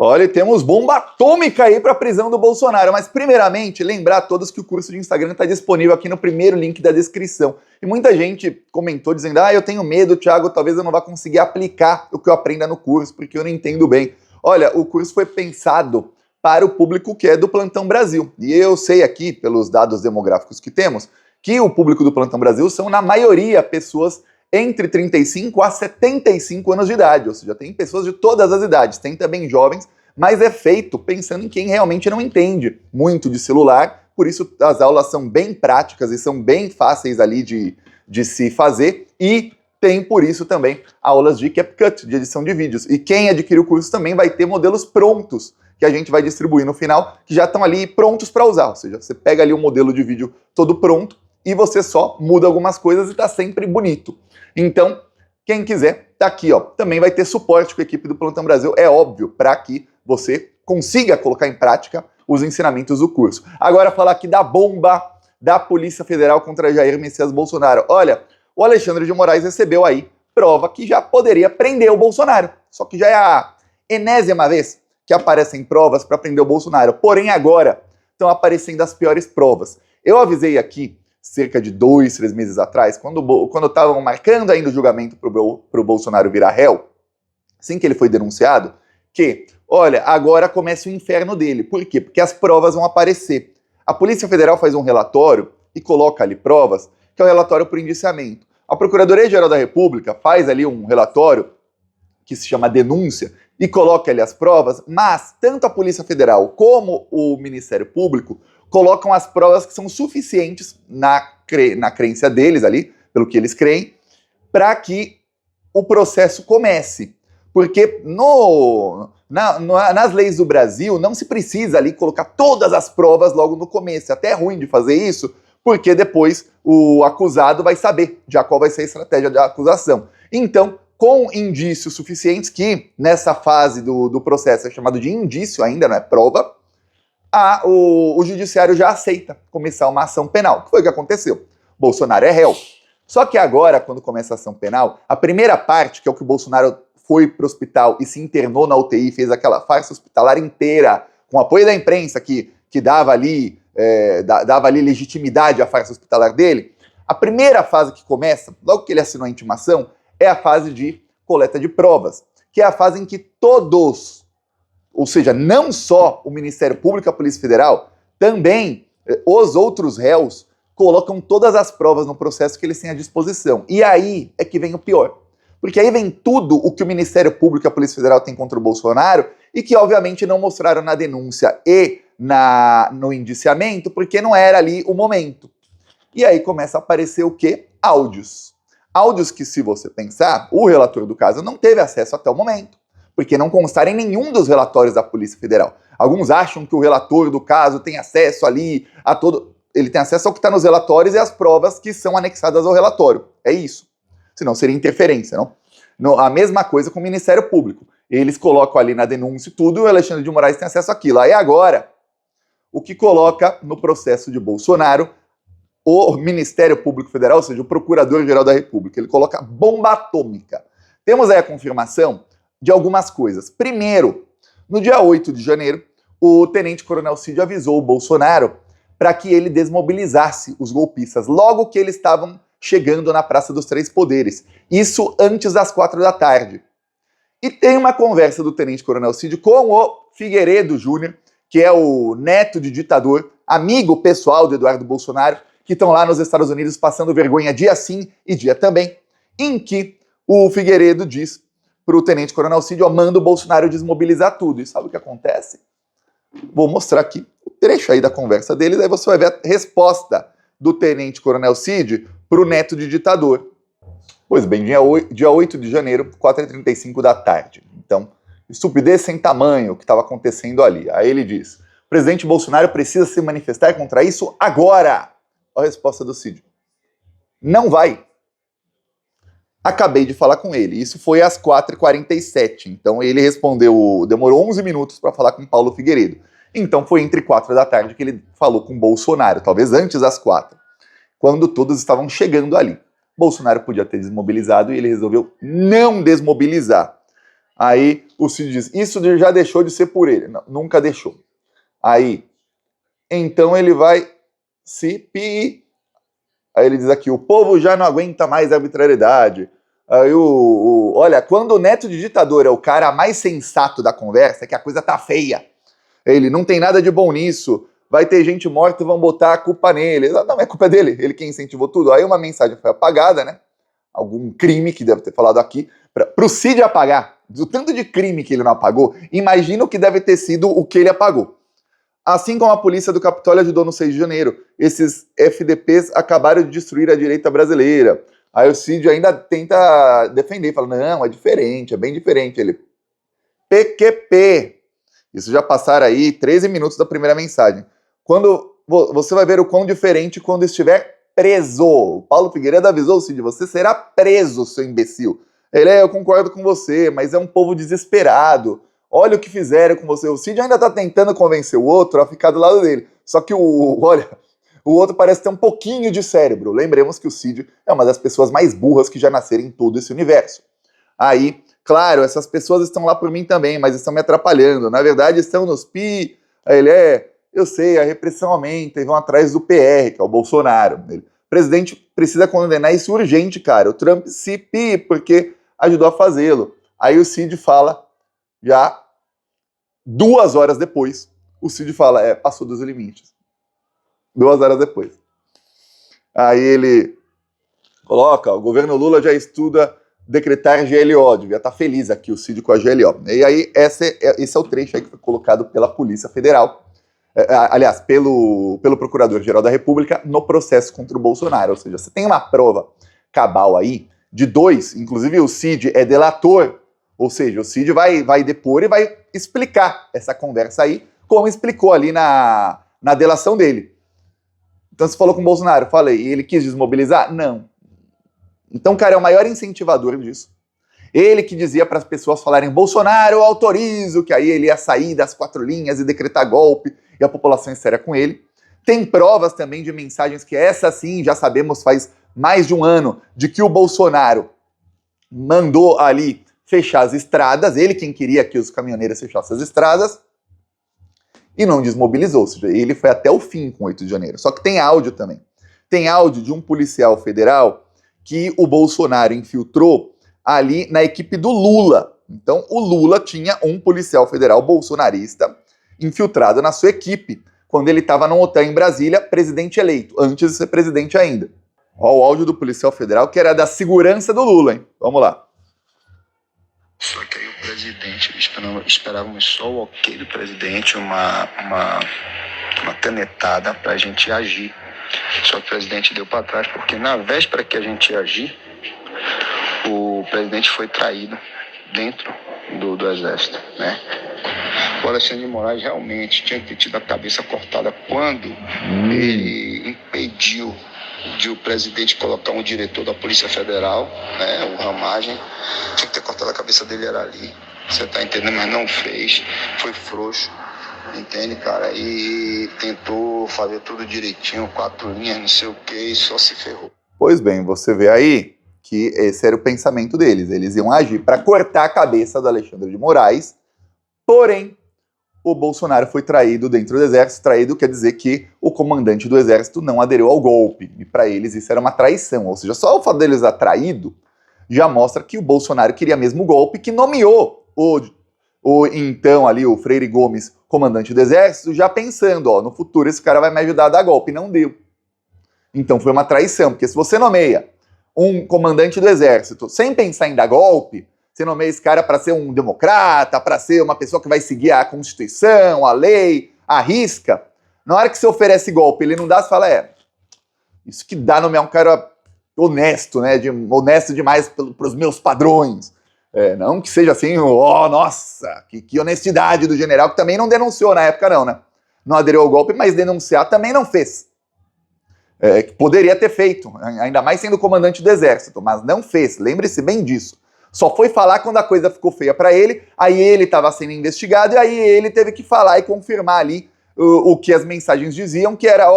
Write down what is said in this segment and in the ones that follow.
Olha, temos bomba atômica aí para a prisão do Bolsonaro, mas primeiramente lembrar a todos que o curso de Instagram está disponível aqui no primeiro link da descrição. E muita gente comentou dizendo, eu tenho medo, Thiago, talvez eu não vá conseguir aplicar o que eu aprenda no curso, porque eu não entendo bem. Olha, o curso foi pensado para o público que é do Plantão Brasil. E eu sei aqui, pelos dados demográficos que temos, que o público do Plantão Brasil são, na maioria, pessoas entre 35 a 75 anos de idade, ou seja, tem pessoas de todas as idades, tem também jovens, mas é feito pensando em quem realmente não entende muito de celular, por isso as aulas são bem práticas e são bem fáceis ali de se fazer, e tem por isso também aulas de CapCut, de edição de vídeos, e quem adquirir o curso também vai ter modelos prontos, que a gente vai distribuir no final, que já estão ali prontos para usar, ou seja, você pega ali o modelo de vídeo todo pronto, e você só muda algumas coisas e está sempre bonito. Então, quem quiser, tá aqui, ó. Também vai ter suporte com a equipe do Plantão Brasil, é óbvio, para que você consiga colocar em prática os ensinamentos do curso. Agora, falar aqui da bomba da Polícia Federal contra Jair Messias Bolsonaro. Olha, o Alexandre de Moraes recebeu aí prova que já poderia prender o Bolsonaro. Só que já é a enésima vez que aparecem provas para prender o Bolsonaro. Porém, agora estão aparecendo as piores provas. Eu avisei aqui cerca de 2, 3 meses atrás, quando estavam marcando ainda o julgamento para o Bolsonaro virar réu, assim que ele foi denunciado, que, olha, agora começa o inferno dele. Por quê? Porque as provas vão aparecer. A Polícia Federal faz um relatório e coloca ali provas, que é o relatório por indiciamento. A Procuradoria-Geral da República faz ali um relatório que se chama denúncia e coloca ali as provas, mas tanto a Polícia Federal como o Ministério Público colocam as provas que são suficientes na crença deles ali, pelo que eles creem, para que o processo comece. Porque nas leis do Brasil não se precisa ali colocar todas as provas logo no começo. É até ruim de fazer isso, porque depois o acusado vai saber já qual vai ser a estratégia da acusação. Então, com indícios suficientes, que nessa fase do processo é chamado de indício ainda, não é prova, o judiciário já aceita começar uma ação penal. Que foi o que aconteceu? Bolsonaro é réu. Só que agora, quando começa a ação penal, a primeira parte, que é o que o Bolsonaro foi pro hospital e se internou na UTI, fez aquela farsa hospitalar inteira, com apoio da imprensa que dava ali legitimidade à farsa hospitalar dele, a primeira fase que começa, logo que ele assinou a intimação, é a fase de coleta de provas, que é a fase em que todos, ou seja, não só o Ministério Público e a Polícia Federal, também os outros réus colocam todas as provas no processo que eles têm à disposição. E aí é que vem o pior. Porque aí vem tudo o que o Ministério Público e a Polícia Federal têm contra o Bolsonaro e que, obviamente, não mostraram na denúncia e no indiciamento, porque não era ali o momento. E aí começa a aparecer o quê? Áudios. Áudios que, se você pensar, o relator do caso não teve acesso até o momento, porque não constaram em nenhum dos relatórios da Polícia Federal. Alguns acham que o relator do caso tem acesso ali a todo... Ele tem acesso ao que está nos relatórios e às provas que são anexadas ao relatório. É isso. Senão seria interferência, não? A mesma coisa com o Ministério Público. Eles colocam ali na denúncia e tudo, e o Alexandre de Moraes tem acesso àquilo. Aí agora, o que coloca no processo de Bolsonaro o Ministério Público Federal, ou seja, o Procurador-Geral da República, ele coloca bomba atômica. Temos aí a confirmação de algumas coisas. Primeiro, no dia 8 de janeiro, o Tenente Coronel Cid avisou o Bolsonaro para que ele desmobilizasse os golpistas, logo que eles estavam chegando na Praça dos Três Poderes. Isso antes das 4 da tarde. E tem uma conversa do Tenente Coronel Cid com o Figueiredo Júnior, que é o neto de ditador, amigo pessoal do Eduardo Bolsonaro, que estão lá nos Estados Unidos passando vergonha dia sim e dia também, em que o Figueiredo diz para o Tenente Coronel Cid, manda o Bolsonaro desmobilizar tudo. E sabe o que acontece? Vou mostrar aqui o trecho aí da conversa deles, aí você vai ver a resposta do Tenente Coronel Cid para o neto de ditador. Pois bem, dia 8 de janeiro, 4h35 da tarde. Então, estupidez sem tamanho o que estava acontecendo ali. Aí ele diz, o presidente Bolsonaro precisa se manifestar contra isso agora. Olha a resposta do Cid. Não vai. Acabei de falar com ele. Isso foi às 4h47. Então ele respondeu, demorou 11 minutos para falar com Paulo Figueiredo. Então foi entre 4 da tarde que ele falou com Bolsonaro, talvez antes das 4, quando todos estavam chegando ali. Bolsonaro podia ter desmobilizado e ele resolveu não desmobilizar. Aí o Cid diz, isso já deixou de ser por ele. Não, nunca deixou. Aí, então ele vai se pi. Aí ele diz aqui, o povo já não aguenta mais a arbitrariedade. Aí olha, quando o neto de ditador é o cara mais sensato da conversa, é que a coisa tá feia. Ele não tem nada de bom nisso. Vai ter gente morta e vão botar a culpa nele. Não, é culpa dele, ele que incentivou tudo. Aí uma mensagem foi apagada, né? Algum crime que deve ter falado aqui, pro Cid apagar. Do tanto de crime que ele não apagou, imagina o que deve ter sido o que ele apagou. Assim como a polícia do Capitólio ajudou no 6 de janeiro, esses FDPs acabaram de destruir a direita brasileira. Aí o Cid ainda tenta defender, fala, não, é diferente, é bem diferente. Ele, PQP. Isso já passaram aí 13 minutos da primeira mensagem. Quando você vai ver o quão diferente quando estiver preso. O Paulo Figueiredo avisou o Cid, você será preso, seu imbecil. Ele eu concordo com você, mas é um povo desesperado. Olha o que fizeram com você. O Cid ainda tá tentando convencer o outro a ficar do lado dele. Só que o outro parece ter um pouquinho de cérebro. Lembremos que o Cid é uma das pessoas mais burras que já nasceram em todo esse universo. Aí, claro, essas pessoas estão lá por mim também, mas estão me atrapalhando. Na verdade, estão nos pi. Aí ele eu sei, a repressão aumenta e vão atrás do PR, que é o Bolsonaro. O presidente precisa condenar isso urgente, cara. O Trump se pi, porque ajudou a fazê-lo. Aí o Cid fala, já 2 horas depois, o Cid fala, passou dos limites. 2 horas depois. Aí ele coloca, o governo Lula já estuda decretar GLO, devia estar feliz aqui o Cid com a GLO. E aí esse é o trecho aí que foi colocado pela Polícia Federal, aliás, pelo Procurador-Geral da República no processo contra o Bolsonaro. Ou seja, você tem uma prova cabal aí de 2, inclusive o Cid é delator, ou seja, o Cid vai depor e vai explicar essa conversa aí, como explicou ali na delação dele. Então você falou com o Bolsonaro, falei, e ele quis desmobilizar? Não. Então o cara é o maior incentivador disso. Ele que dizia para as pessoas falarem, Bolsonaro, eu autorizo, que aí ele ia sair das 4 linhas e decretar golpe, e a população é séria com ele. Tem provas também de mensagens que essa sim, já sabemos faz mais de um ano, de que o Bolsonaro mandou ali fechar as estradas, ele quem queria que os caminhoneiros fechassem as estradas, e não desmobilizou, ou seja, ele foi até o fim com 8 de janeiro. Só que tem áudio também. Tem áudio de um policial federal que o Bolsonaro infiltrou ali na equipe do Lula. Então o Lula tinha um policial federal bolsonarista infiltrado na sua equipe, quando ele estava num hotel em Brasília, presidente eleito, antes de ser presidente ainda. Ó, o áudio do policial federal, que era da segurança do Lula, hein? Vamos lá. Só que aí o presidente, esperávamos só o ok do presidente, uma canetada pra gente agir. Só que o presidente deu para trás, porque na véspera que a gente ia agir, o presidente foi traído dentro do exército, né? O Alexandre de Moraes realmente tinha que ter tido a cabeça cortada quando ele impediu de o presidente colocar um diretor da Polícia Federal, né, o Ramagem. Tinha que ter cortado a cabeça dele, era ali. Você tá entendendo? Mas não fez. Foi frouxo. Entende, cara? E tentou fazer tudo direitinho, 4 linhas, não sei o que, e só se ferrou. Pois bem, você vê aí que esse era o pensamento deles. Eles iam agir para cortar a cabeça do Alexandre de Moraes, porém, o Bolsonaro foi traído dentro do exército. Traído quer dizer que o comandante do exército não aderiu ao golpe. E para eles isso era uma traição. Ou seja, só o fato deles estar traído já mostra que o Bolsonaro queria mesmo o golpe, que nomeou o então ali, o Freire Gomes, comandante do exército, já pensando, ó, no futuro esse cara vai me ajudar a dar golpe. Não deu. Então foi uma traição, porque se você nomeia um comandante do exército sem pensar em dar golpe, você nomeia esse cara para ser um democrata, para ser uma pessoa que vai seguir a Constituição, a lei, a risca. Na hora que você oferece golpe, ele não dá, você fala, isso que dá nomear um cara honesto, né? Honesto demais para os meus padrões. Não que seja assim, nossa, que honestidade do general, que também não denunciou na época não, né? Não aderiu ao golpe, mas denunciar também não fez. Poderia ter feito, ainda mais sendo comandante do exército, mas não fez, lembre-se bem disso. Só foi falar quando a coisa ficou feia para ele, aí ele estava sendo investigado, e aí ele teve que falar e confirmar ali o que as mensagens diziam, que era,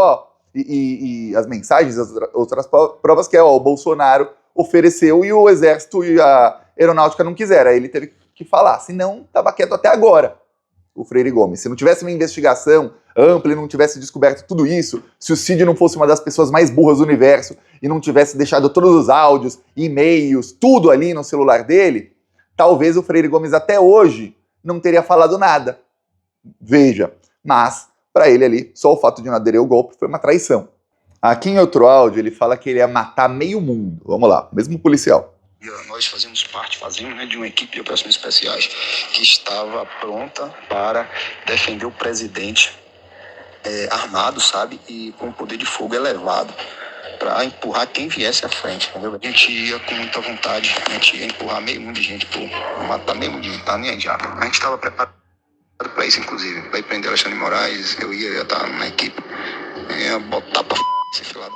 e as mensagens, as outras provas, que o Bolsonaro ofereceu e o exército e a aeronáutica não quiseram. Aí ele teve que que falar, senão estava quieto até agora, o Freire Gomes. Se não tivesse uma investigação ampla e não tivesse descoberto tudo isso, se o Cid não fosse uma das pessoas mais burras do universo e não tivesse deixado todos os áudios, e-mails, tudo ali no celular dele, talvez o Freire Gomes até hoje não teria falado nada. Veja, mas para ele ali, só o fato de não aderir ao golpe foi uma traição. Aqui em outro áudio ele fala que ele ia matar meio mundo. Vamos lá, mesmo policial. Nós fazemos, né, de uma equipe de operações especiais que estava pronta para defender o presidente armado, sabe, e com poder de fogo elevado, para empurrar quem viesse à frente, entendeu? A gente ia com muita vontade, a gente ia empurrar meio mundo de gente, matar meio mundo de gente, tá nem aí já. A gente estava preparado para isso, inclusive, para ir prender Alexandre de Moraes, eu ia estar na equipe, ia botar para esse filado.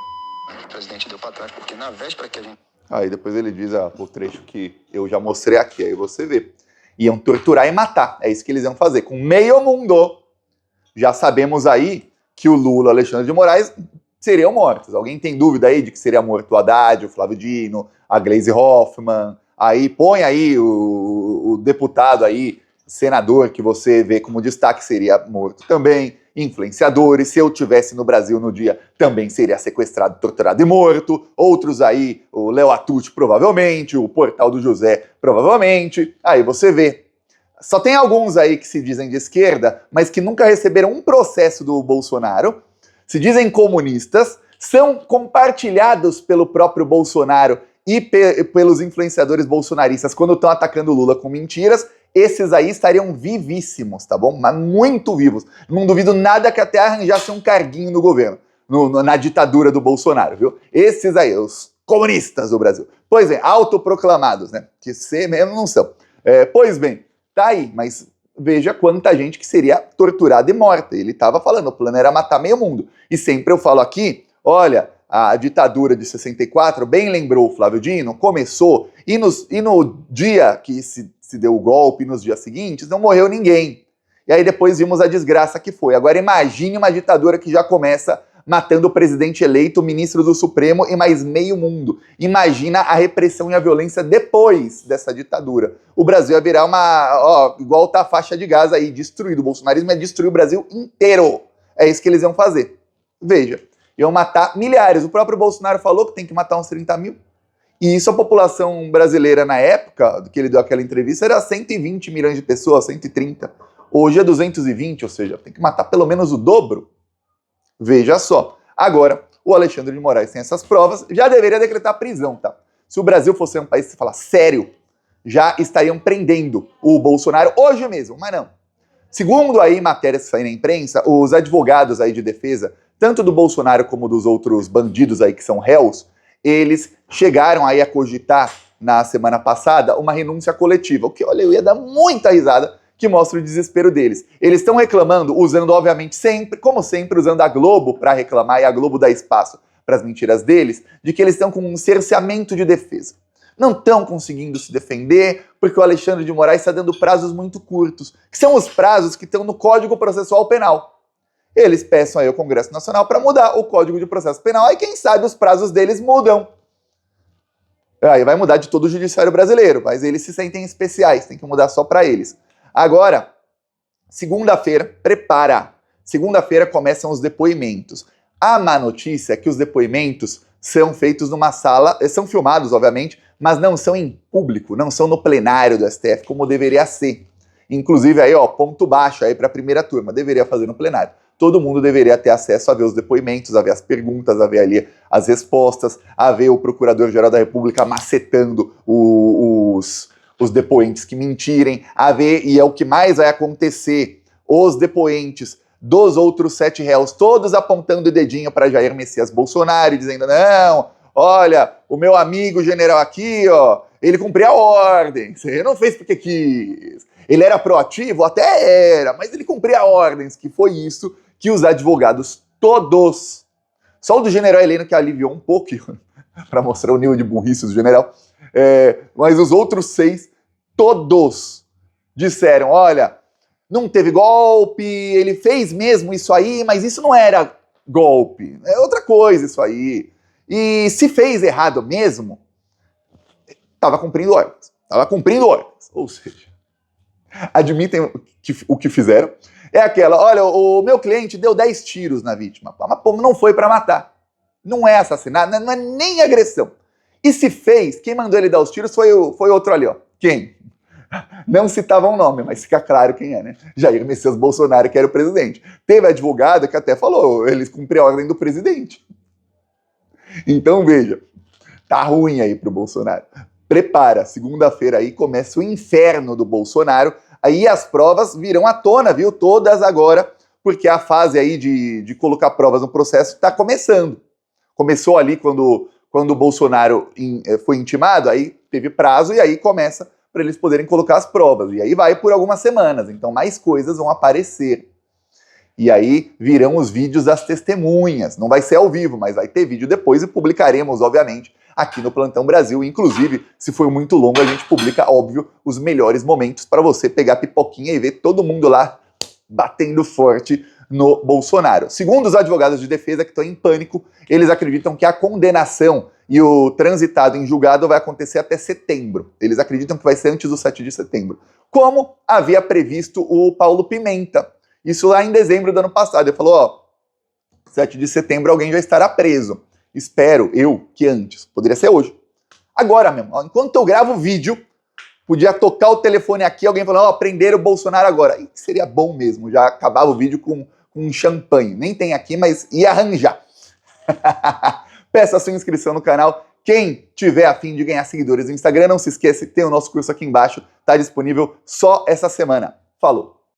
O presidente deu para trás, porque na véspera que a gente... Aí depois ele diz o trecho que eu já mostrei aqui, aí você vê. Iam torturar e matar, é isso que eles iam fazer, com meio mundo. Já sabemos aí que o Lula e o Alexandre de Moraes seriam mortos. Alguém tem dúvida aí de que seria morto o Haddad, o Flávio Dino, a Gleisi Hoffmann? Aí põe aí o deputado aí, senador, que você vê como destaque, seria morto também. Influenciadores, se eu tivesse no Brasil no dia, também seria sequestrado, torturado e morto. Outros aí, o Léo Atucci provavelmente, o Portal do José provavelmente. Aí você vê. Só tem alguns aí que se dizem de esquerda, mas que nunca receberam um processo do Bolsonaro, se dizem comunistas, são compartilhados pelo próprio Bolsonaro e pelos influenciadores bolsonaristas quando estão atacando o Lula com mentiras. Esses aí estariam vivíssimos, tá bom? Mas muito vivos. Não duvido nada que até arranjasse um carguinho no governo, na ditadura do Bolsonaro, viu? Esses aí, os comunistas do Brasil. Pois bem, autoproclamados, né? Que ser mesmo não são. Pois bem, tá aí, mas veja quanta gente que seria torturada e morta. Ele estava falando, o plano era matar meio mundo. E sempre eu falo aqui, olha, a ditadura de 64, bem lembrou o Flávio Dino, começou, e no dia que se deu o golpe, nos dias seguintes, não morreu ninguém. E aí depois vimos a desgraça que foi. Agora imagine uma ditadura que já começa matando o presidente eleito, o ministro do Supremo e mais meio mundo. Imagina a repressão e a violência depois dessa ditadura. O Brasil ia virar igual tá a faixa de Gaza aí, destruído. O bolsonarismo ia destruir o Brasil inteiro. É isso que eles iam fazer. Veja, iam matar milhares. O próprio Bolsonaro falou que tem que matar uns 30 mil. E isso a população brasileira na época que ele deu aquela entrevista era 120 milhões de pessoas, 130. Hoje é 220, ou seja, tem que matar pelo menos o dobro. Veja só. Agora, o Alexandre de Moraes tem essas provas, já deveria decretar prisão, tá? Se o Brasil fosse um país que se fala sério, já estariam prendendo o Bolsonaro hoje mesmo, mas não. Segundo aí matérias que saem na imprensa, os advogados aí de defesa, tanto do Bolsonaro como dos outros bandidos aí que são réus, eles chegaram aí a cogitar na semana passada uma renúncia coletiva, o que, olha, eu ia dar muita risada, que mostra o desespero deles. Eles estão reclamando, usando, obviamente, sempre, como sempre, usando a Globo para reclamar, e a Globo dá espaço para as mentiras deles, de que eles estão com um cerceamento de defesa. Não estão conseguindo se defender, porque o Alexandre de Moraes está dando prazos muito curtos, que são os prazos que estão no Código Processual Penal. Eles peçam aí ao Congresso Nacional para mudar o Código de Processo Penal, aí quem sabe os prazos deles mudam. Aí vai mudar de todo o judiciário brasileiro, mas eles se sentem especiais, tem que mudar só para eles. Agora, segunda-feira, prepara. Segunda-feira começam os depoimentos. A má notícia é que os depoimentos são feitos numa sala, são filmados, obviamente, mas não são em público, não são no plenário do STF, como deveria ser. Inclusive, aí, ponto baixo aí para a primeira turma, deveria fazer no plenário. Todo mundo deveria ter acesso a ver os depoimentos, a ver as perguntas, a ver ali as respostas, a ver o Procurador-Geral da República macetando os depoentes que mentirem, a ver, e é o que mais vai acontecer, os depoentes dos outros 7 réus, todos apontando o dedinho para Jair Messias Bolsonaro, dizendo, não, olha, o meu amigo general aqui, ele cumpria a ordem, você não fez porque quis. Ele era proativo? Até era, mas ele cumpria ordens, que foi isso que os advogados todos, só o do general Heleno que aliviou um pouco, para mostrar o nível de burrice do general, mas os outros 6, todos disseram, olha, não teve golpe, ele fez mesmo isso aí, mas isso não era golpe, é outra coisa isso aí. E se fez errado mesmo, estava cumprindo ordens, ou seja, admitem o que fizeram. É aquela, olha, o meu cliente deu 10 tiros na vítima, mas pô, não foi para matar. Não é assassinato, não é nem agressão. E se fez, quem mandou ele dar os tiros foi outro ali, ó. Quem? Não citava um nome, mas fica claro quem é, né? Jair Messias Bolsonaro, que era o presidente. Teve advogado que até falou, eles cumpriram a ordem do presidente. Então, veja, tá ruim aí pro Bolsonaro. Prepara, segunda-feira aí começa o inferno do Bolsonaro, aí as provas virão à tona, viu? Todas agora, porque a fase aí de colocar provas no processo está começando. Começou ali quando o Bolsonaro foi intimado, aí teve prazo e aí começa para eles poderem colocar as provas. E aí vai por algumas semanas, então mais coisas vão aparecer. E aí virão os vídeos das testemunhas. Não vai ser ao vivo, mas vai ter vídeo depois e publicaremos, obviamente, aqui no Plantão Brasil. Inclusive, se for muito longo, a gente publica, óbvio, os melhores momentos para você pegar a pipoquinha e ver todo mundo lá batendo forte no Bolsonaro. Segundo os advogados de defesa que estão em pânico, eles acreditam que a condenação e o transitado em julgado vai acontecer até setembro. Eles acreditam que vai ser antes do 7 de setembro. Como havia previsto o Paulo Pimenta. Isso lá em dezembro do ano passado. Ele falou, ó, 7 de setembro alguém já estará preso. Espero eu que antes. Poderia ser hoje. Agora mesmo, ó, enquanto eu gravo o vídeo, podia tocar o telefone aqui, alguém falando, ó, prenderam o Bolsonaro agora. E seria bom mesmo, já acabava o vídeo com um champanhe. Nem tem aqui, mas ia arranjar. Peça sua inscrição no canal. Quem tiver a fim de ganhar seguidores no Instagram, não se esqueça, tem o nosso curso aqui embaixo, tá disponível só essa semana. Falou!